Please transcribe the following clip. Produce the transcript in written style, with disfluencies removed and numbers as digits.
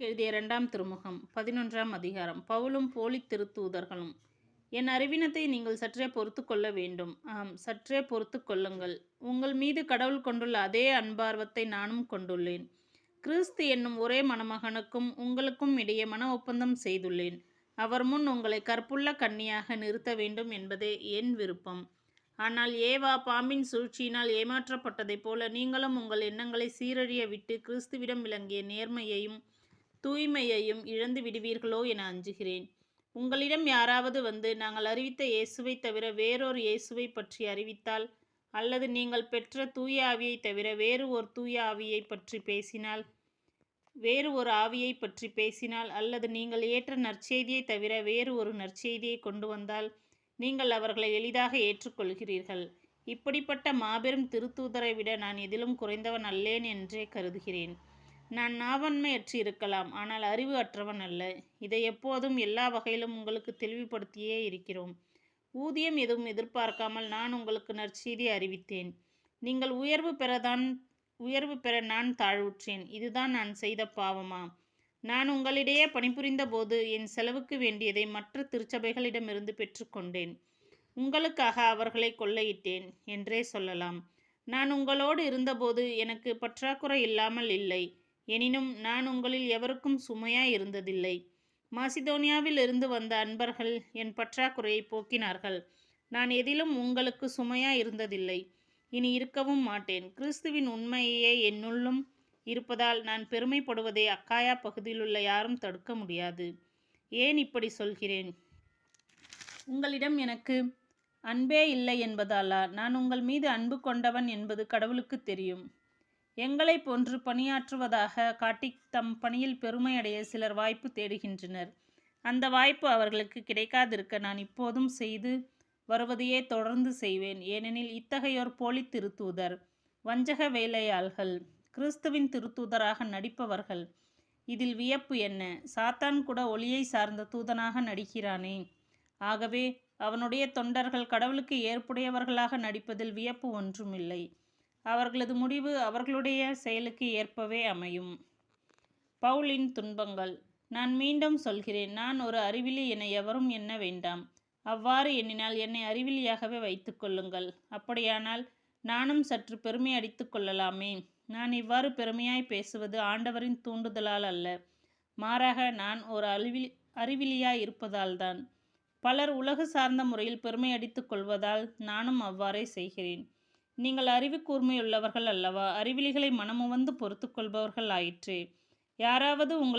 எழுதிய 2ஆம் திருமுகம் 11ஆம் அதிகாரம். பவுலும் போலித் திருத்தூதர்களும். என் அறிவினத்தை நீங்கள் சற்றே பொறுத்து கொள்ள வேண்டும். ஆம், சற்றே பொறுத்து கொள்ளுங்கள். உங்கள் மீது கடவுள் கொண்டுள்ள அதே அன்பார்வத்தை நானும் கொண்டுள்ளேன். கிறிஸ்து என்னும் ஒரே மணமகனுக்கும் உங்களுக்கும் இடையே மன ஒப்பந்தம் செய்துள்ளேன். அவர் முன் உங்களை கற்புள்ள கன்னியாக நிறுத்த வேண்டும் என்பதே என் விருப்பம். ஆனால் ஏவா பாம்பின் சூழ்ச்சியினால் ஏமாற்றப்பட்டதைப் போல நீங்களும் உங்கள் எண்ணங்களை சீரழிய விட்டு கிறிஸ்துவிடம் விளங்கிய நேர்மையையும் தூய்மையையும் இழந்து விடுவீர்களோ என அஞ்சுகிறேன். உங்களிடம் யாராவது வந்து நாங்கள் அறிவித்த இயேசுவை தவிர வேறொரு இயேசுவை பற்றி அறிவித்தால், அல்லது நீங்கள் பெற்ற தூய ஆவியை தவிர வேறு ஒரு ஆவியை பற்றி பேசினால், அல்லது நீங்கள் ஏற்ற நற்செய்தியை தவிர வேறு ஒரு நற்செய்தியை கொண்டு வந்தால், நீங்கள் அவர்களை எளிதாக ஏற்றுக்கொள்கிறீர்கள். இப்படிப்பட்ட மாபெரும் திருத்தூதரை விட நான் எதிலும் குறைந்தவன் அல்லேன் என்றே கருதுகிறேன். நான் நாவன்மையற்று இருக்கலாம், ஆனால் அறிவு அற்றவன் அல்ல. இதை எப்போதும் எல்லா வகையிலும் உங்களுக்கு தெளிவுபடுத்தியே இருக்கிறோம். ஊதியம் எதுவும் எதிர்பார்க்காமல் நான் உங்களுக்கு நற்செய்தி அறிவித்தேன். நீங்கள் உயர்வு பெற நான் தாழ்வுற்றேன். இதுதான் நான் செய்த பாவமா? நான் உங்களிடையே பணிபுரிந்த போது என் செலவுக்கு வேண்டியதை மற்ற திருச்சபைகளிடமிருந்து பெற்றுக்கொண்டேன். உங்களுக்காக அவர்களை கொள்ளையிட்டேன் என்றே சொல்லலாம். நான் உங்களோடு இருந்தபோது எனக்கு பற்றாக்குறை இல்லாமல் இல்லை. எனினும் நான் உங்களில் எவருக்கும் சுமையாய் இருந்ததில்லை. மாசிதோனியாவில் இருந்து வந்த அன்பர்கள் என் பற்றாக்குறையை போக்கினார்கள். நான் எதிலும் உங்களுக்கு சுமையாய் இருந்ததில்லை, இனி இருக்கவும் மாட்டேன். கிறிஸ்துவின் உண்மையே என்னுள்ளும் இருப்பதால் நான் பெருமைப்படுவதை அக்காயா பகுதியிலுள்ள யாரும் தடுக்க முடியாது. ஏன் இப்படி சொல்கிறேன்? உங்களிடம் எனக்கு அன்பே இல்லை என்பதாலா? நான் உங்கள் மீது அன்பு கொண்டவன் என்பது கடவுளுக்கு தெரியும். எங்களை போன்று பணியாற்றுவதாக காட்டி தம் பணியில் பெருமையடைய சிலர் வாய்ப்பு தேடுகின்றனர். அந்த வாய்ப்பு அவர்களுக்கு கிடைக்காதிருக்க நான் இப்போதும் செய்து வருவதையே தொடர்ந்து செய்வேன். ஏனெனில் இத்தகையோர் போலி திருத்தூதர், வஞ்சக வேலையாள்கள், கிறிஸ்துவின் திருத்தூதராக நடிப்பவர்கள். இதில் வியப்பு என்ன? சாத்தான் கூட ஒளியை சார்ந்த தூதனாக நடிக்கிறானே. ஆகவே அவனுடைய தொண்டர்கள் கடவுளுக்கு ஏற்புடையவர்களாக நடிப்பதில் வியப்பு ஒன்றுமில்லை. அவர்களது முடிவு அவர்களுடைய செயலுக்கு ஏற்பவே அமையும். பவுலின் துன்பங்கள். நான் மீண்டும் சொல்கிறேன், நான் ஒரு அறிவிலி என எவரும் எண்ண வேண்டாம். அவ்வாறு எண்ணினால் என்னை அறிவிலியாகவே வைத்துக் கொள்ளுங்கள். அப்படியானால் நானும் சற்று பெருமை அடித்து கொள்ளலாமே. நான் இவ்வாறு பெருமையாய் பேசுவது ஆண்டவரின் தூண்டுதலால் அல்ல, மாறாக நான் ஒரு அறிவிலியாய் இருப்பதால்தான். பலர் உலகு சார்ந்த முறையில் பெருமை அடித்துக் கொள்வதால் நானும் அவ்வாறே செய்கிறேன். நீங்கள் அறிவு கூர்மையுள்ளவர்கள் அல்லவா? அறிவிலிகளை மனமுவந்து பொறுத்து கொள்பவர்கள் ஆயிற்றே. யாராவது உங்களை